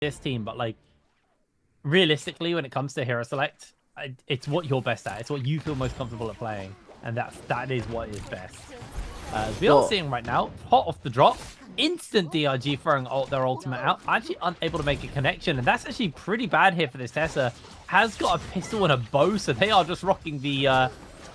this team, but like realistically, when it comes to hero select, it's what you're best at. It's what you feel most comfortable at playing, and that is what is best. As we are seeing right now, hot off the drop, instant DRG throwing their ultimate out, actually unable to make a connection, and that's actually pretty bad here for this Tessa. Has got a pistol and a bow, so they are just rocking the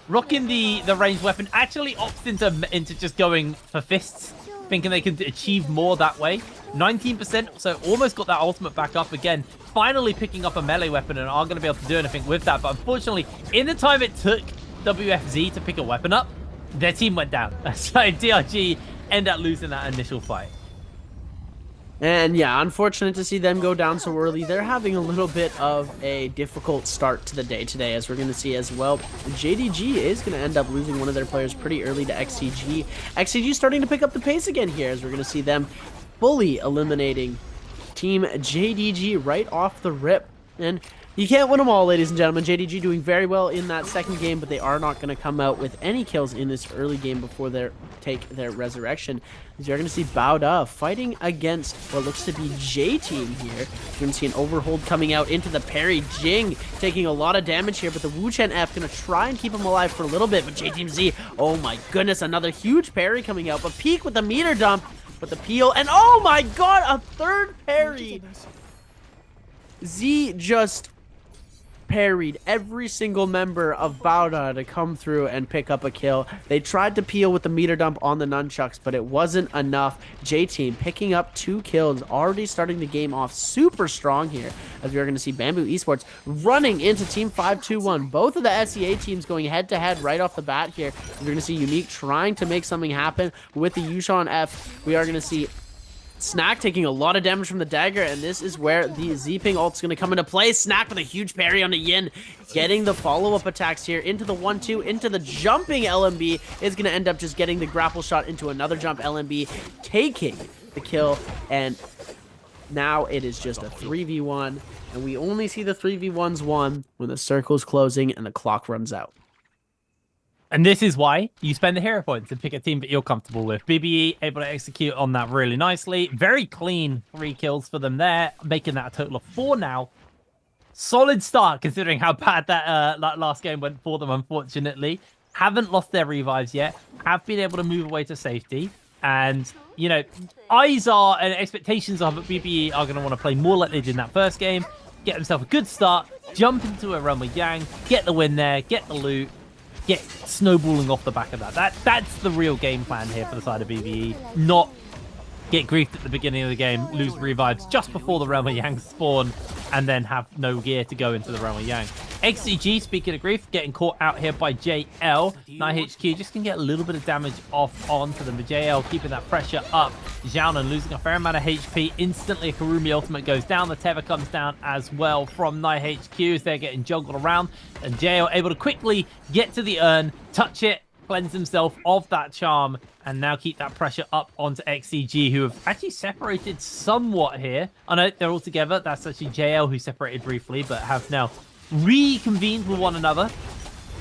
ranged weapon. Actually opts into just going for fists, thinking they can achieve more that way. 19%, so almost got that ultimate back up again. Finally picking up a melee weapon and are going to be able to do anything with that. But unfortunately, in the time it took WFZ to pick a weapon up, their team went down. So DRG end up losing that initial fight. And yeah, unfortunate to see them go down so early. They're having a little bit of a difficult start to the day today, as we're going to see as well. JDG is going to end up losing one of their players pretty early to XCG. XCG starting to pick up the pace again here, as we're going to see them fully eliminating Team JDG right off the rip. And you can't win them all, ladies and gentlemen. JDG doing very well in that second game, but they are not going to come out with any kills in this early game before they take their resurrection. As you're going to see Bauda fighting against what looks to be J-Team here. You're going to see an overhold coming out into the parry. Jing taking a lot of damage here, but the Wu Chen F going to try and keep him alive for a little bit. But J-Team Z, oh my goodness, another huge parry coming out. But Peak with the meter dump, but the peel, and oh my god, a third parry. Z just parried every single member of Bauda to come through and pick up a kill. They tried to peel with the meter dump on the nunchucks, but it wasn't enough. J-Team picking up 2 kills, already starting the game off super strong here, as we are going to see Bamboo Esports running into Team 5-2-1. Both of the SEA teams going head-to-head right off the bat here. We're going to see Unique trying to make something happen with the Yushan F. We are going to see Snack taking a lot of damage from the dagger, and this is where the Z-Ping ult's going to come into play. Snack with a huge parry on the Yin, getting the follow-up attacks here into the 1-2, into the jumping LMB, is going to end up just getting the grapple shot into another jump LMB, taking the kill, and now it is just a 3v1, and we only see the 3v1s won when the circle's closing and the clock runs out. And this is why you spend the hero points and pick a team that you're comfortable with. BBE able to execute on that really nicely. Very clean 3 kills for them there, making that a total of 4 now. Solid start considering how bad that last game went for them, unfortunately. Haven't lost their revives yet. Have been able to move away to safety. And, you know, eyes are and expectations are that BBE are going to want to play more like they did in that first game. Get themselves a good start, jump into a run with Yang, get the win there, get the loot. Get snowballing off the back of that. That's the real game plan here for the side of BBE. Not get griefed at the beginning of the game, lose revives just before the Realm of Yang spawn, and then have no gear to go into the Realm of Yang. XCG, speaking of grief, getting caught out here by JL. NiHQ just can get a little bit of damage off onto them. But JL keeping that pressure up. Xiaonan losing a fair amount of HP. Instantly, a Karumi ultimate goes down. The tether comes down as well from NiHQ as they're getting juggled around. And JL able to quickly get to the urn, touch it, cleanse himself of that charm, and now keep that pressure up onto XCG, who have actually separated somewhat here. I know they're all together. That's actually JL who separated briefly, but have now reconvened with one another.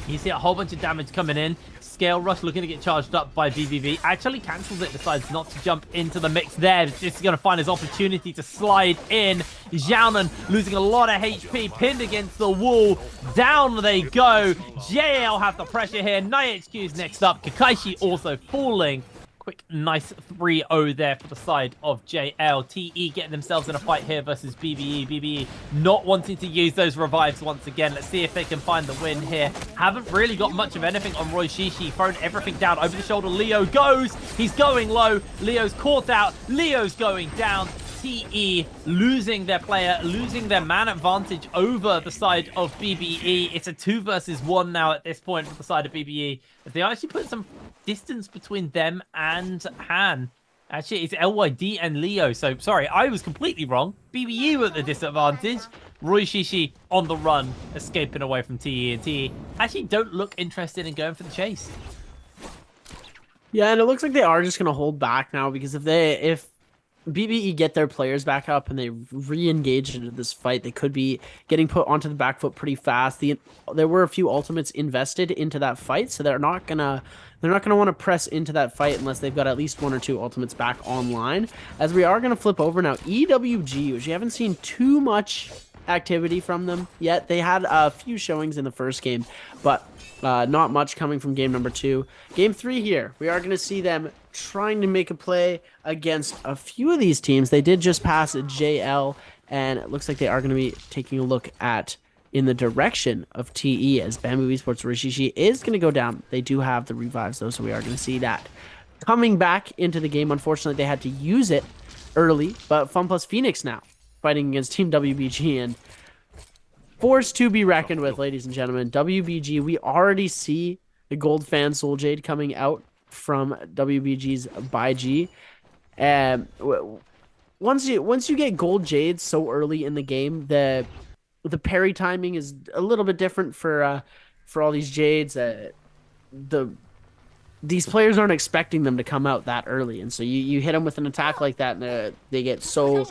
You see a whole bunch of damage coming in. Scale Rush looking to get charged up by BBV. Actually cancels it, decides not to jump into the mix there. Just going to find his opportunity to slide in. Xiaonan losing a lot of HP, pinned against the wall. Down they go. JL have the pressure here. NiHQ's next up. Kakaishi also falling. Quick, nice 3-0 there for the side of JL. TE getting themselves in a fight here versus BBE. BBE not wanting to use those revives once again. Let's see if they can find the win here. Haven't really got much of anything on Roy Shishi. Thrown everything down over the shoulder. Leo goes. He's going low. Leo's caught out. Leo's going down. TE losing their player, losing their man advantage over the side of BBE. It's a 2 versus 1 now at this point for the side of BBE. If they actually put some distance between them and Han. Actually, it's LYD and Leo. So, sorry, I was completely wrong. BBE were at the disadvantage. Roy Shishi on the run, escaping away from TE. And TE actually don't look interested in going for the chase. Yeah, and it looks like they are just going to hold back now, because if BBE get their players back up and they re-engage into this fight, they could be getting put onto the back foot pretty fast. There were a few ultimates invested into that fight, so they're not gonna want to press into that fight unless they've got at least 1 or 2 ultimates back online. As we are gonna flip over now, EWG, which you haven't seen too much activity from them yet. They had a few showings in the first game, but not much coming from game number 2. Game 3 here, we are going to see them trying to make a play against a few of these teams. They did just pass JL, and it looks like they are going to be taking a look at in the direction of TE as Bamboo Esports Rishishi is going to go down. They do have the revives though, so we are going to see that coming back into the game. Unfortunately, they had to use it early, but Fun Plus Phoenix now fighting against Team WBG and force to be reckoned with, ladies and gentlemen. WBG, we already see the Gold Fan Soul Jade coming out from WBG's BaiG. Once you get Gold Jade so early in the game, the parry timing is a little bit different for all these Jades. These players aren't expecting them to come out that early, and so you hit them with an attack like that, and they get so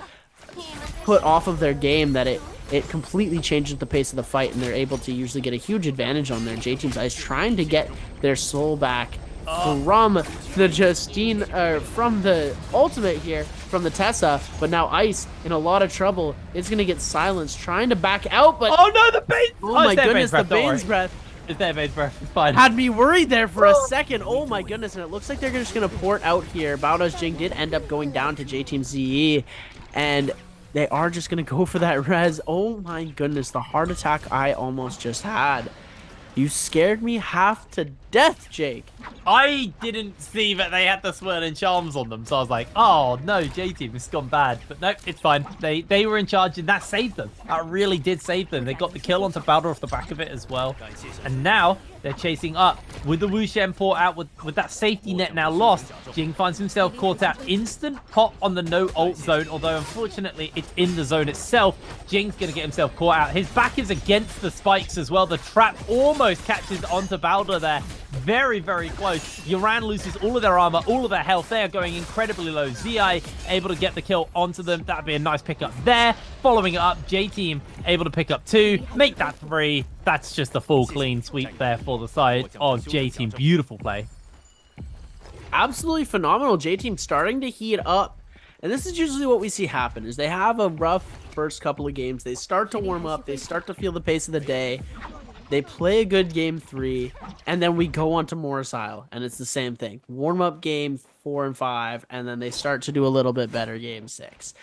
put off of their game that it completely changes the pace of the fight, and they're able to usually get a huge advantage on their J Team's eyes, trying to get their soul back from the from the ultimate here, from the Tessa, but now Ice in a lot of trouble. It's gonna get silenced, trying to back out, but oh no, the Bane's! Oh my goodness, the Bane's breath. It's their Bane's breath. It's fine. Had me worried there for a second. Oh my goodness, and it looks like they're just gonna port out here. Balda's Jing did end up going down to J Team ZE, and they are just going to go for that res. Oh my goodness, the heart attack I almost just had. You scared me half to death, Jake. I didn't see that they had the swirling charms on them, so I was like, oh no, J-Team has gone bad. But no, it's fine. They were in charge, and that saved them. That really did save them. They got the kill onto Balder off the back of it as well. And now they're chasing up with the Wu Shen port out with that safety net now lost. Jing finds himself caught out. Instant pop on the no ult zone, although unfortunately it's in the zone itself. Jing's going to get himself caught out. His back is against the spikes as well. The trap almost catches onto Balder there. Very, very close. Yoran loses all of their armor, all of their health. They are going incredibly low. ZI able to get the kill onto them. That'd be a nice pickup there. Following it up, J-Team able to pick up 2, make that 3. That's just a full clean sweep there for the side of J-Team. Beautiful play. Absolutely phenomenal. J-Team starting to heat up. And this is usually what we see happen, is they have a rough first couple of games. They start to warm up. They start to feel the pace of the day. They play a good game 3, and then we go on to Morris Isle, and it's the same thing. Warm up game 4 and 5, and then they start to do a little bit better game 6.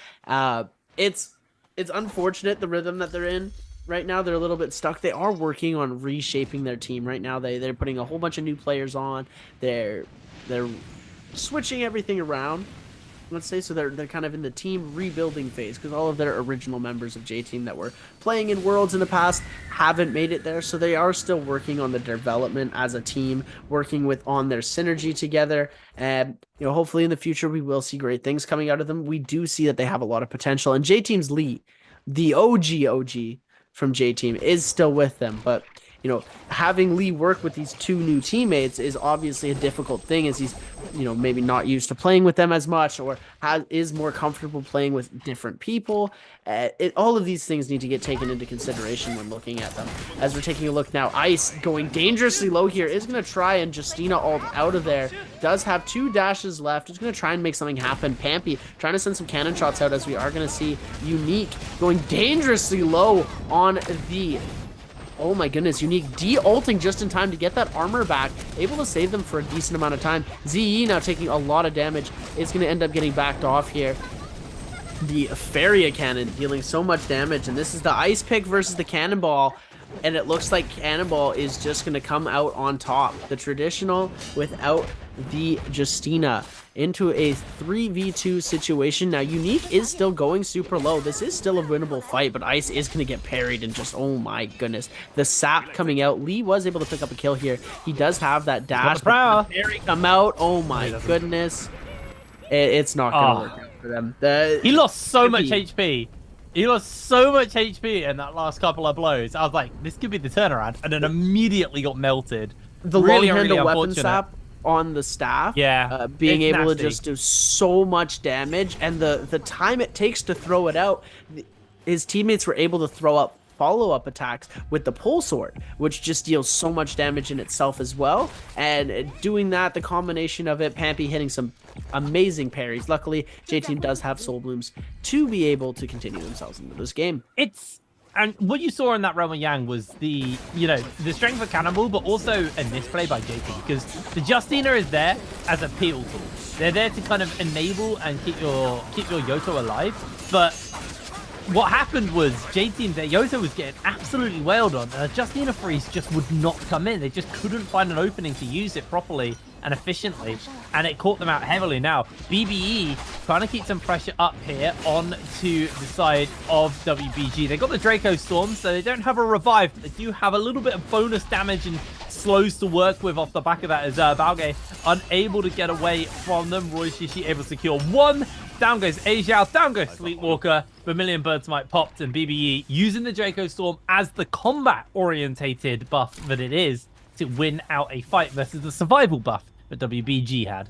It's unfortunate the rhythm that they're in right now. They're a little bit stuck. They are working on reshaping their team right now. They're putting a whole bunch of new players on. They're switching everything around, let's say, so they're kind of in the team rebuilding phase, because all of their original members of J-Team that were playing in Worlds in the past haven't made it there, so they are still working on the development as a team, working on their synergy together, and hopefully in the future we will see great things coming out of them. We do see that they have a lot of potential, and J-Team's Lee, the OG from J-Team, is still with them, but having Lee work with these 2 new teammates is obviously a difficult thing, as he's, maybe not used to playing with them as much, or is more comfortable playing with different people. All of these things need to get taken into consideration when looking at them. As we're taking a look now, Ice going dangerously low here, is going to try and Justina ult out of there. Does have 2 dashes left. Is going to try and make something happen. Pampy trying to send some cannon shots out, as we are going to see Unique going dangerously low on the... Oh my goodness, Unique de-ulting just in time to get that armor back, able to save them for a decent amount of time. ZE now taking a lot of damage. It's going to end up getting backed off here. The Feria Cannon dealing so much damage, and this is the Ice Pick versus the Cannonball, and it looks like Cannonball is just going to come out on top. The traditional without the Justina into a 3v2 situation. Now, Unique is still going super low. This is still a winnable fight, but Ice is going to get parried, and just, oh my goodness. The sap coming out. Lee was able to pick up a kill here. He does have that dash. But the parry come out. Oh my goodness. It's not going to work out for them. He lost so much HP. He lost so much HP in that last couple of blows. I was like, this could be the turnaround, and then immediately got melted. The long handle weapon sap on the staff. Yeah, being it's able to nasty. just do so much damage, and the time it takes to throw it out, his teammates were able to throw up follow-up attacks with the pole sword, which just deals so much damage in itself as well. And doing that, the combination of it, Pampy hitting some amazing parries. Luckily, J-Team does have soul blooms to be able to continue themselves into this game. And what you saw in that realm of Yang was the strength of Cannonball, but also a misplay by JT, because the Justina is there as a peel tool. They're there to kind of enable and keep your Yoto alive. But what happened was J-Team, their Yoto was getting absolutely wailed on. Justina Freeze just would not come in. They just couldn't find an opening to use it properly and efficiently, and it caught them out heavily. Now, BBE trying to keep some pressure up here on to the side of WBG. They got the Draco Storm, so they don't have a revive, but they do have a little bit of bonus damage and slows to work with off the back of that, as Balge unable to get away from them. Roy Shishi able to secure one. Down goes Ajiao, down goes Sleepwalker. Vermilion Bird Smite popped, and BBE using the Draco Storm as the combat-orientated buff that it is to win out a fight versus the survival buff that WBG had.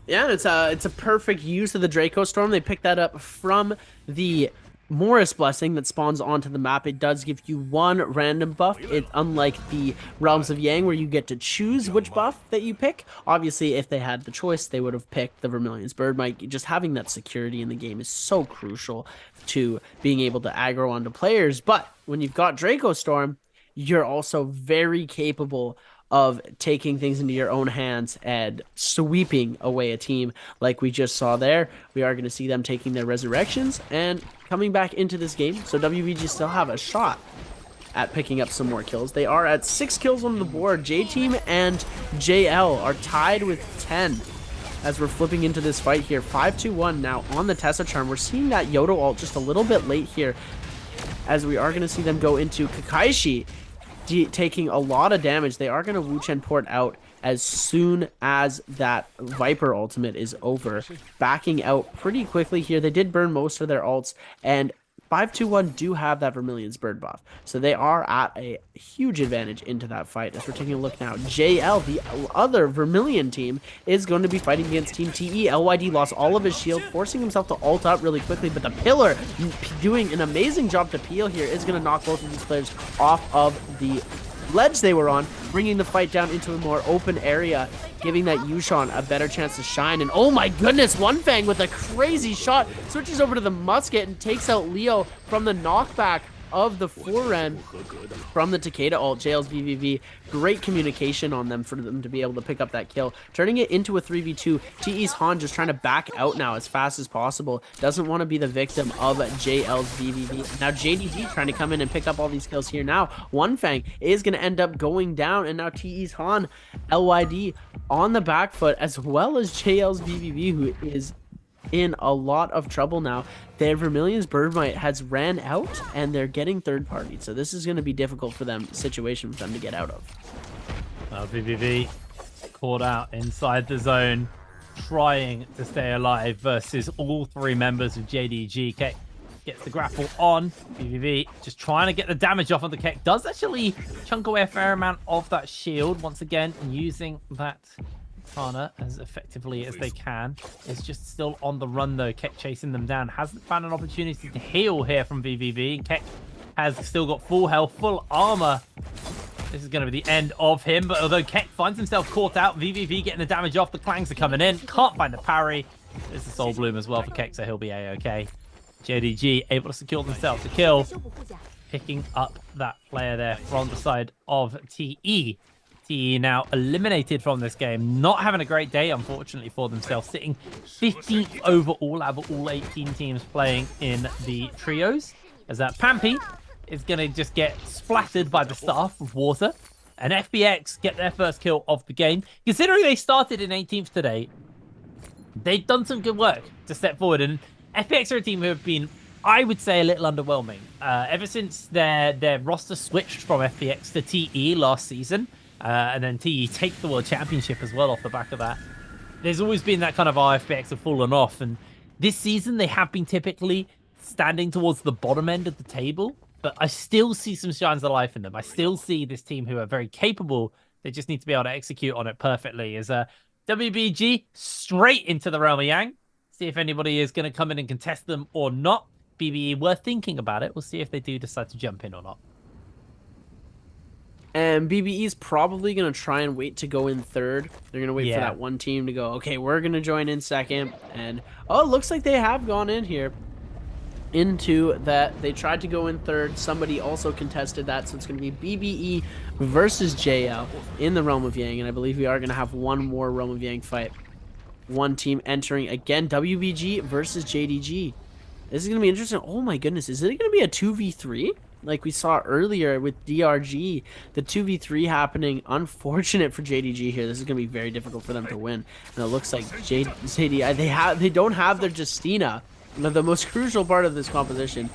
Yeah, and it's a perfect use of the Draco Storm. They picked that up from the Morris Blessing that spawns onto the map. It does give you one random buff. It, unlike the Realms of Yang, where you get to choose which buff that you pick. Obviously, if they had the choice, they would have picked the Vermilion's Birdmite. Just having that security in the game is so crucial to being able to aggro onto players. But when you've got Draco Storm, you're also very capable of taking things into your own hands and sweeping away a team like we just saw there. We are going to see them taking their resurrections and coming back into this game. So WBG still have a shot at picking up some more kills. They are at 6 kills on the board. J-Team and JL are tied with 10 as we're flipping into this fight here. 5-2-1 now on the Tessa Charm. We're seeing that Yoto ult just a little bit late here, as we are going to see them go into Kakaishi, taking a lot of damage. They are going to Wu Chen port out as soon as that Viper ultimate is over, backing out pretty quickly here. They did burn most of their ults, and 5-2-1 do have that Vermilion's Bird buff, so they are at a huge advantage into that fight. As we're taking a look now, JL, the other Vermilion team, is going to be fighting against Team TE. LYD lost all of his shield, forcing himself to ult up really quickly, but the Pillar, doing an amazing job to peel here, is going to knock both of these players off of the ledge they were on, bringing the fight down into a more open area, giving that Yushan a better chance to shine. And oh my goodness, One Fang with a crazy shot switches over to the musket and takes out Leo from the knockback of the forend from the Takeda ult. JL's VVV, great communication on them for them to be able to pick up that kill, turning it into a 3v2. TE's Han just trying to back out now as fast as possible, doesn't want to be the victim of JL's VVV. Now JDG trying to come in and pick up all these kills here. Now One Fang is going to end up going down, and now TE's Han, LYD on the back foot, as well as JL's VVV, who is in a lot of trouble now. Their Vermilion's Birdmite has ran out, and they're getting third party, so this is going to be difficult for them, situation for them to get out of. VVV caught out inside the zone, trying to stay alive versus all 3 members of JDG. Keck gets the grapple on. VVV just trying to get the damage off of the Keck. Does actually chunk away a fair amount of that shield once again, using that Tana as effectively as they can. It's just still on the run though. Keck chasing them down. Hasn't found an opportunity to heal here from VVV. Keck has still got full health, full armor. This is going to be the end of him. But although Keck finds himself caught out, VVV getting the damage off. The clangs are coming in. Can't find the parry. There's the soul bloom as well for Keck, so he'll be a-okay. JDG able to secure themselves a kill, picking up that player there from the side of TE. TE now eliminated from this game. Not having a great day, unfortunately, for themselves. Sitting 15th overall out of all 18 teams playing in the trios. As that Pampy is going to just get splattered by the staff of water. And FBX get their first kill of the game. Considering they started in 18th today, they've done some good work to step forward. And FBX are a team who have been, I would say, a little underwhelming. Ever since their roster switched from FBX to TE last season. And then TE take the World Championship as well off the back of that. There's always been that kind of FBX have fallen off. And this season, they have been typically standing towards the bottom end of the table. But I still see some shines of life in them. I still see this team who are very capable They just need to be able to execute on it perfectly. As WBG straight into the realm of Yang. See if anybody is going to come in and contest them or not. BBE were thinking about it. We'll see if they do decide to jump in or not. And BBE is probably going to try and wait to go in third. They're going to wait for that one team to go, okay, we're going to join in second. And, oh, it looks like they have gone in here. Into that. They tried to go in third. Somebody also contested that. So it's going to be BBE versus JL in the Realm of Yang. And I believe we are going to have one more Realm of Yang fight. One team entering again. WBG versus JDG. This is going to be interesting. Oh my goodness. Is it going to be a 2v3? Like we saw earlier with DRG, the 2v3 happening. Unfortunate for JDG here. This is going to be very difficult for them to win. And it looks like JD, they don't have their Justina, the most crucial part of this composition,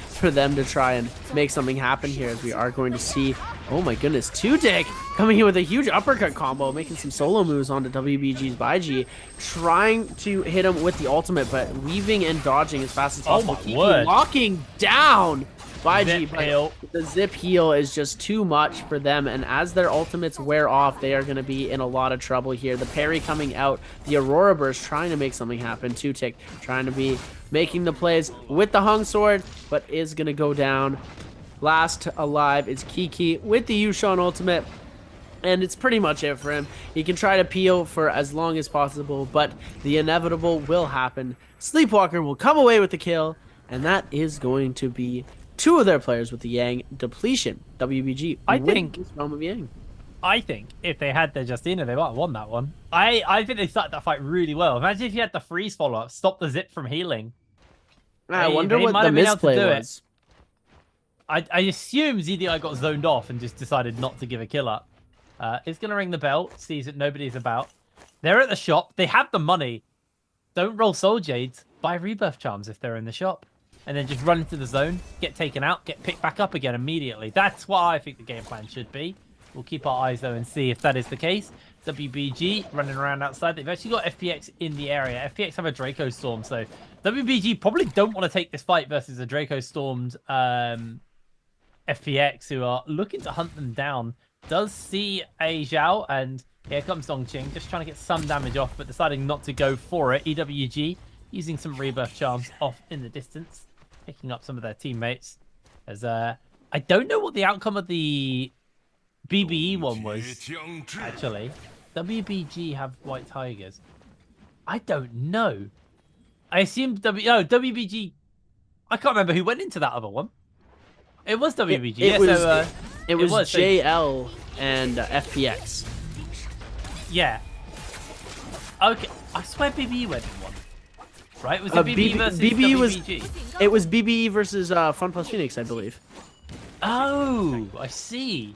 for them to try and make something happen here, as we are going to see. Oh my goodness, 2-Tick coming in with a huge uppercut combo, making some solo moves onto WBG's Baiji, trying to hit him with the ultimate, but weaving and dodging as fast as possible. Oh my word. Locking down Baiji, but the zip heal is just too much for them, and as their ultimates wear off, they are going to be in a lot of trouble here. The parry coming out, the Aurora Burst trying to make something happen. 2-Tick trying to be making the plays with the hung sword, but is going to go down. Last alive is Kiki with the Yushan ultimate, and it's pretty much it for him. He can try to peel for as long as possible, but the inevitable will happen. Sleepwalker will come away with the kill, and that is going to be two of their players with the Yang depletion. WBG I think Realm of Yang. I think if they had their Justina, they might have won that one. I think they started that fight really well. Imagine if you had the freeze follow-up, stop the zip from healing. I wonder what the misplay was. I assume ZDI got zoned off and just decided not to give a kill up. It's going to ring the bell, sees that nobody's about. They're at the shop. They have the money. Don't roll Soul Jades. Buy Rebirth Charms if they're in the shop. And then just run into the zone, get taken out, get picked back up again immediately. That's what I think the game plan should be. We'll keep our eyes, though, and see if that is the case. WBG running around outside. They've actually got FPX in the area. FPX have a Draco Storm, so WBG probably don't want to take this fight versus a Draco Stormed FPX, who are looking to hunt them down. Does see a Zhao, and here comes Dongqing, just trying to get some damage off, but deciding not to go for it. EWG using some Rebirth Charms off in the distance, picking up some of their teammates. As I don't know what the outcome of the BBE one was, actually. WBG have White Tigers. I don't know. I assume WBG... I can't remember who went into that other one. It was WBG. It was JL and FPX. Yeah. Okay. I swear BBE went in one. Right? Was it BBE versus WBG? It was BBE versus Fun Plus Phoenix, I believe. Oh, I see.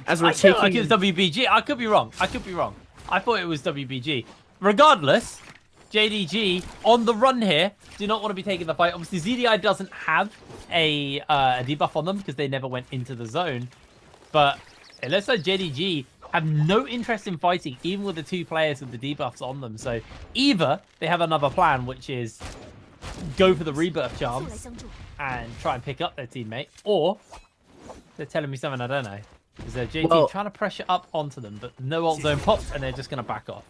As we're I feel like it was WBG. I could be wrong. I thought it was WBG. Regardless, JDG on the run here. Do not want to be taking the fight. Obviously, ZDI doesn't have a debuff on them because they never went into the zone. But it looks like JDG have no interest in fighting, even with the two players with the debuffs on them. So either they have another plan, which is go for the Rebirth Charms and try and pick up their teammate, or they're telling me something I don't know. Is JT trying to pressure up onto them, but no ult zone pops, and they're just going to back off.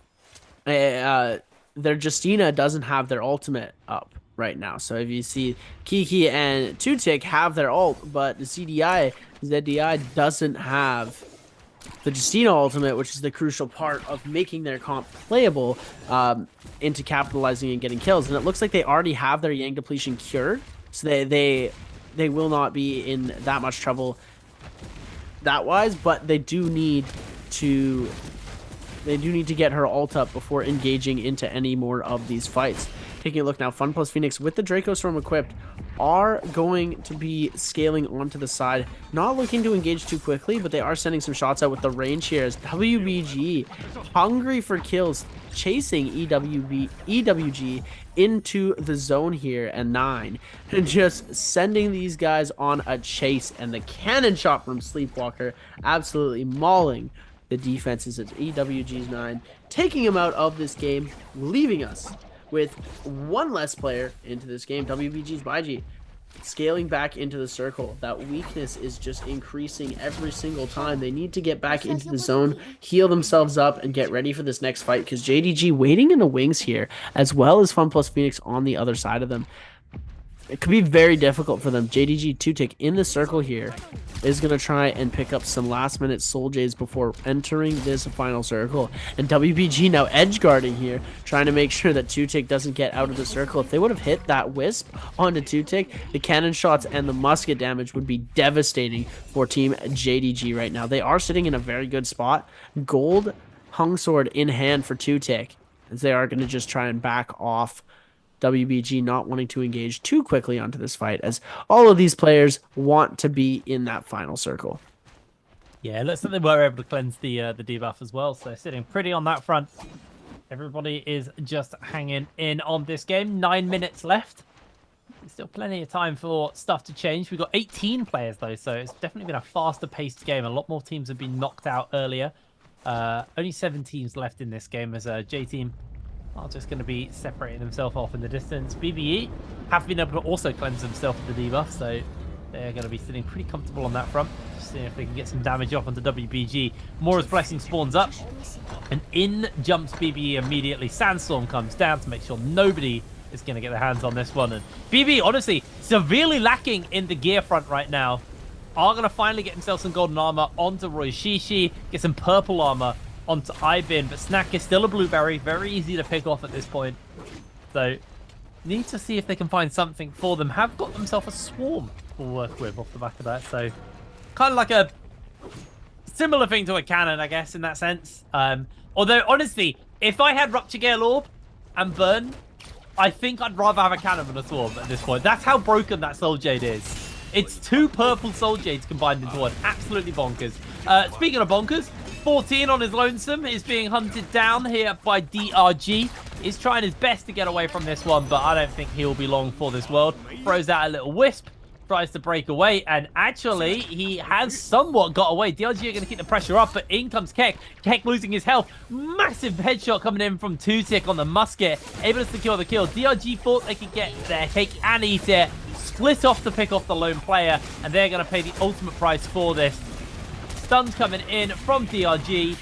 Their Justina doesn't have their ultimate up right now. So if you see Kiki and 2-Tick have their ult, but the ZDI doesn't have the Justina ultimate, which is the crucial part of making their comp playable into capitalizing and getting kills. And it looks like they already have their Yang depletion cured, so they will not be in that much trouble that wise, but they do need to get her ult up before engaging into any more of these fights. Taking a look now, Fun Plus Phoenix with the Draco Storm equipped are going to be scaling onto the side. Not looking to engage too quickly, but they are sending some shots out with the range here as WBG, hungry for kills, chasing EWG into the zone here and 9. And just sending these guys on a chase. And the cannon shot from Sleepwalker absolutely mauling the defenses at EWG's 9, taking him out of this game, leaving us with one less player into this game. WBG's Baiji scaling back into the circle. That weakness is just increasing every single time. They need to get back into the zone, heal themselves up, and get ready for this next fight, because JDG waiting in the wings here, as well as Fun Plus Phoenix on the other side of them. It could be very difficult for them. JDG 2-tick in the circle here is going to try and pick up some last-minute Soul Jades before entering this final circle. And WBG now edge guarding here, trying to make sure that 2-tick doesn't get out of the circle. If they would have hit that Wisp onto 2-tick, the cannon shots and the musket damage would be devastating for Team JDG right now. They are sitting in a very good spot. Gold Hung Sword in hand for 2-tick, as they are going to just try and back off. WBG not wanting to engage too quickly onto this fight, as all of these players want to be in that final circle. Yeah, it looks like they were able to cleanse the debuff as well, so sitting pretty on that front. Everybody is just hanging in on this game. 9 minutes left. There's still plenty of time for stuff to change. We've got 18 players though, so it's definitely been a faster paced game. A lot more teams have been knocked out earlier. Only 7 teams left in this game, as J-Team are just going to be separating themselves off in the distance. BBE have been able to also cleanse themselves with the debuff, so they're going to be sitting pretty comfortable on that front. Just seeing if they can get some damage off onto WBG. Mora's Blessing spawns up, and in jumps BBE immediately. Sandstorm comes down to make sure nobody is going to get their hands on this one. And BBE, honestly, severely lacking in the gear front right now. Are going to finally get themselves some golden armor onto Roy Shishi, get some purple armor onto Ibin, but Snack is still a blueberry, very easy to pick off at this point. So, need to see if they can find something for them. Have got themselves a swarm to work with off the back of that, so kind of like a similar thing to a cannon, I guess, in that sense. Although, honestly, if I had Rupture Gale Orb and Burn, I think I'd rather have a cannon than a swarm at this point. That's how broken that Soul Jade is. It's 2 purple Soul Jades combined into one. Absolutely bonkers. Speaking of bonkers, 14 on his lonesome is being hunted down here by DRG. He's trying his best to get away from this one, but I don't think he'll be long for this world. Throws out a little wisp, tries to break away, and actually he has somewhat got away. DRG are going to keep the pressure up, but in comes Keck. Keck losing his health. Massive headshot coming in from 2-tick on the musket, able to secure the kill. DRG thought they could get their cake and eat it. Split off to pick off the lone player, and they're going to pay the ultimate price for this. Stuns coming in from DRG.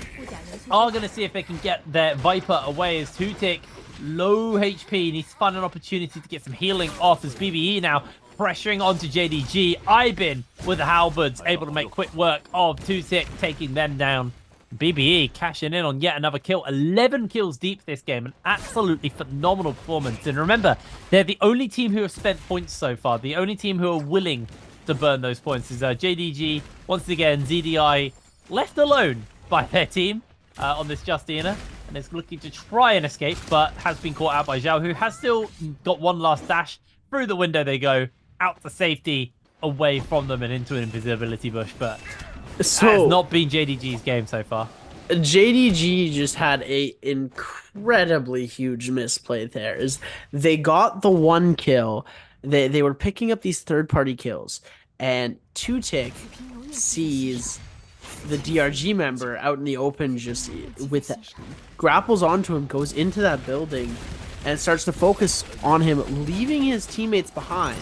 Are going to see if they can get their Viper away, as 2-tick low HP. Needs to find an opportunity to get some healing off, as BBE now pressuring onto JDG. Ibin with the halberds, able to make quick work of 2-tick, taking them down. BBE cashing in on yet another kill. 11 kills deep this game. An absolutely phenomenal performance. And remember, they're the only team who have spent points so far. The only team who are willing to burn those points is JDG. Once again, ZDI left alone by their team on this Justina. And is looking to try and escape, but has been caught out by Zhao, who has still got one last dash. Through the window they go, out to safety, away from them and into an invisibility bush. But so that has not been JDG's game so far. JDG just had a incredibly huge misplay there. Is they got the 1 kill. They were picking up these third-party kills, and 2-tick sees the DRG member out in the open, just with grapples onto him, goes into that building, and starts to focus on him, leaving his teammates behind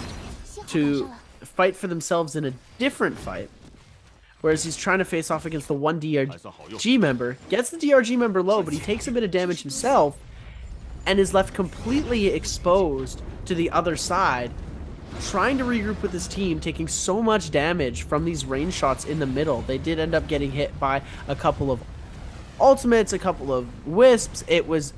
to fight for themselves in a different fight. Whereas he's trying to face off against the one DRG member, gets the DRG member low, but he takes a bit of damage himself, and is left completely exposed to the other side, trying to regroup with his team, taking so much damage from these range shots in the middle. They did end up getting hit by a couple of ultimates, a couple of wisps. It was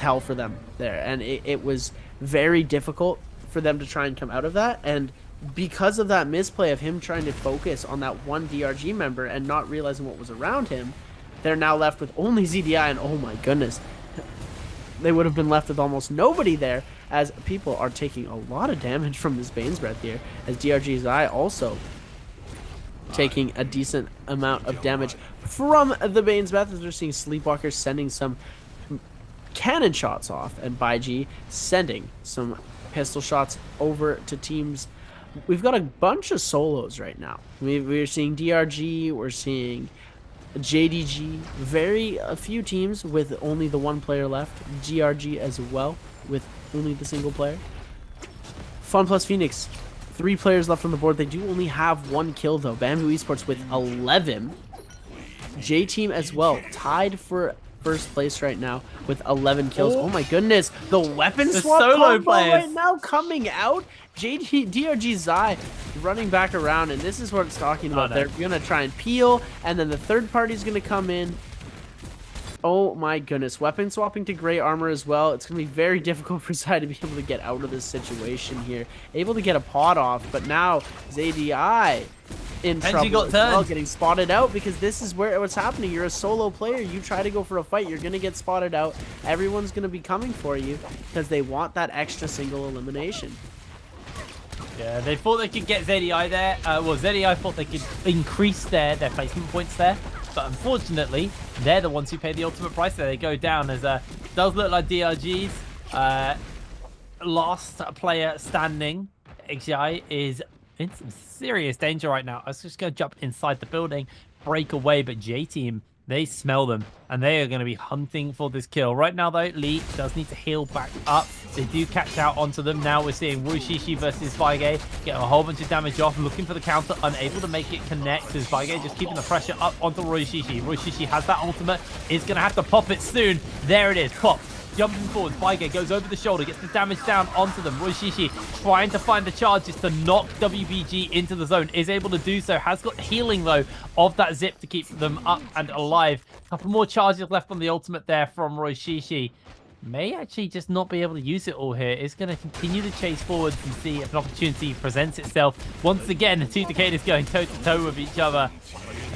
hell for them there, and it was very difficult for them to try and come out of that. And because of that misplay of him trying to focus on that one DRG member and not realizing what was around him, they're now left with only ZDI, and oh my goodness, they would have been left with almost nobody there, as people are taking a lot of damage from this Bane's Breath here, as DRG's Eye also taking a decent amount of damage from the Bane's Breath, as we're seeing Sleepwalker sending some cannon shots off, and Baiji sending some pistol shots over to teams. We've got a bunch of solos right now. We're seeing DRG, we're seeing JDG, a few teams with only the 1 player left. GRG as well, with only the single player. Fun Plus Phoenix 3 players left on the board. They do only have 1 kill, though. Bamboo Esports with 11. J-Team as well, tied for first place right now with 11 kills. Oh my goodness, the weapon swap solo combo players right now coming out. DRG Zai running back around, and this is what it's talking about. They're gonna try and peel, and then the third party is gonna come in. Oh my goodness, weapon swapping to gray armor as well. It's gonna be very difficult for Zai to be able to get out of this situation here. Able to get a pot off, but now ZDI in trouble as well, getting spotted out, because this is where what's happening. You're a solo player. You try to go for a fight, you're gonna get spotted out. Everyone's gonna be coming for you because they want that extra single elimination. Yeah, they thought they could get ZDI there. Well, ZDI thought they could increase their placement points there, but unfortunately, they're the ones who pay the ultimate price there. They go down, as does look like DRG's last player standing. XI is in some serious danger right now. I was just going to jump inside the building, break away, but J-Team, they smell them, and they are going to be hunting for this kill. Right now, though, Lee does need to heal back up. They do catch out onto them. Now we're seeing Roishishi versus Baige getting a whole bunch of damage off, looking for the counter, unable to make it connect, as Baige just keeping the pressure up onto Roishishi. Roishishi has that ultimate, is going to have to pop it soon. There it is, pop. Jumping forward, Baige goes over the shoulder, gets the damage down onto them. Roishishi trying to find the charges to knock WBG into the zone, is able to do so. Has got healing, though, of that zip to keep them up and alive. A couple more charges left on the ultimate there from Roishishi. May actually just not be able to use it all here. Is going to continue to chase forwards and see if an opportunity presents itself. Once again, the 2 Takedas going toe-to-toe with each other.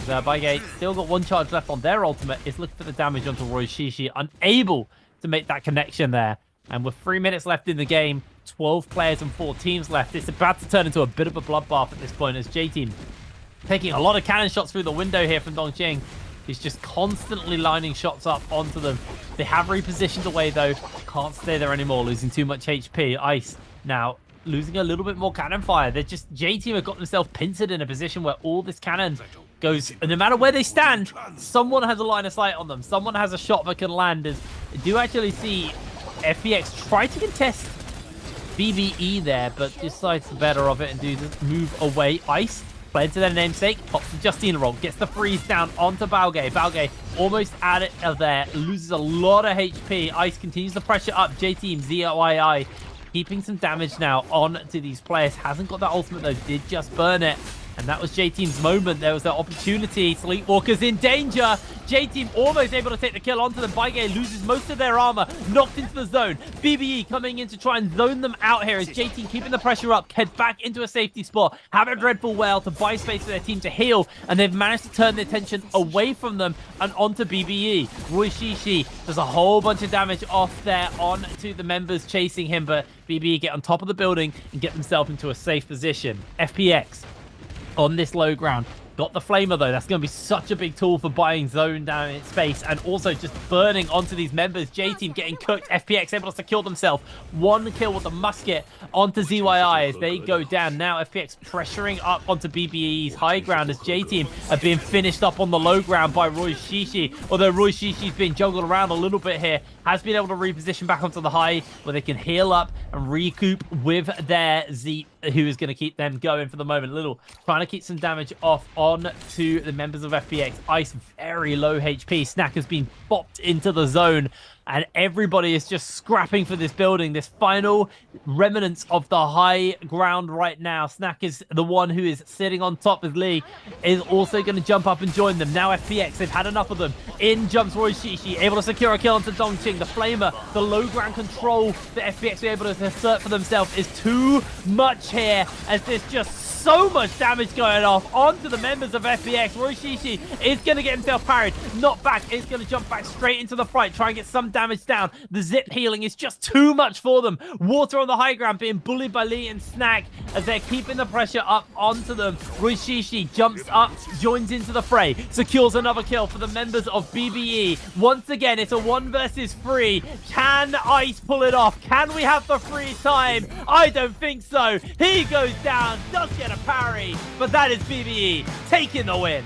Baige still got 1 charge left on their ultimate. Is looking for the damage onto Roishishi, unable to make that connection there. And with 3 minutes left in the game, 12 players and 4 teams left, it's about to turn into a bit of a bloodbath at this point, as J-Team taking a lot of cannon shots through the window here from Dongqing. He's just constantly lining shots up onto them. They have repositioned away, though. Can't stay there anymore, losing too much HP. Ice now losing a little bit more cannon fire. They're just, J-Team have got themselves pincered in a position where all this cannon goes, and no matter where they stand, someone has a line of sight on them. Someone has a shot that can land. As I do actually see FPX try to contest BBE there, but decides the better of it and do the move away. Ice, playing to their namesake, pops the Justina roll, gets the freeze down onto Baige. Baige almost out of there, loses a lot of HP. Ice continues the pressure up. J-Team, ZOII, keeping some damage now on to these players. Hasn't got that ultimate, though, did just burn it. And that was J-Team's moment. There was that opportunity. Sleepwalker's in danger. J-Team almost able to take the kill onto them. Baige loses most of their armor. Knocked into the zone. BBE coming in to try and zone them out here as J-Team keeping the pressure up. Head back into a safety spot. Have a dreadful whale to buy space for their team to heal. And they've managed to turn their attention away from them and onto BBE. Roishishi does a whole bunch of damage off there onto the members chasing him. But BBE get on top of the building and get themselves into a safe position. FPX on this low ground. Got the flamer, though. That's going to be such a big tool for buying zone down in space and also just burning onto these members. J-Team getting cooked. FPX able to secure themselves. 1 kill with the musket onto ZYI as they go down. Now FPX pressuring up onto BBE's high ground as J-Team are being finished up on the low ground by Roishishi. Although Roishishi's been juggled around a little bit here. Has been able to reposition back onto the high where they can heal up and recoup with their Z, who is going to keep them going for the moment. Little trying to keep some damage off on to the members of FPX. Ice very low HP. Snack has been bopped into the zone and everybody is just scrapping for this building, this final remnants of the high ground right now. Snack is the one who is sitting on top as Lee is also going to jump up and join them. Now FPX, they've had enough of them. In jumps Roishishi, able to secure a kill onto Dongqing. The flamer, the low ground control that FPX were able to assert for themselves is too much here as there's just so much damage going off onto the members of FPX. Roishishi is going to get himself parried. Not back. Is going to jump back straight into the fight. Try and get some damage down. The zip healing is just too much for them. Water on the high ground being bullied by Lee and Snack as they're keeping the pressure up onto them. Roishishi jumps up, joins into the fray. Secures another kill for the members of BBE. Once again, it's a 1 versus 3. Can Ice pull it off? Can we have the free time? I don't think so. He goes down. Does get a parry, but that is BBE taking the win.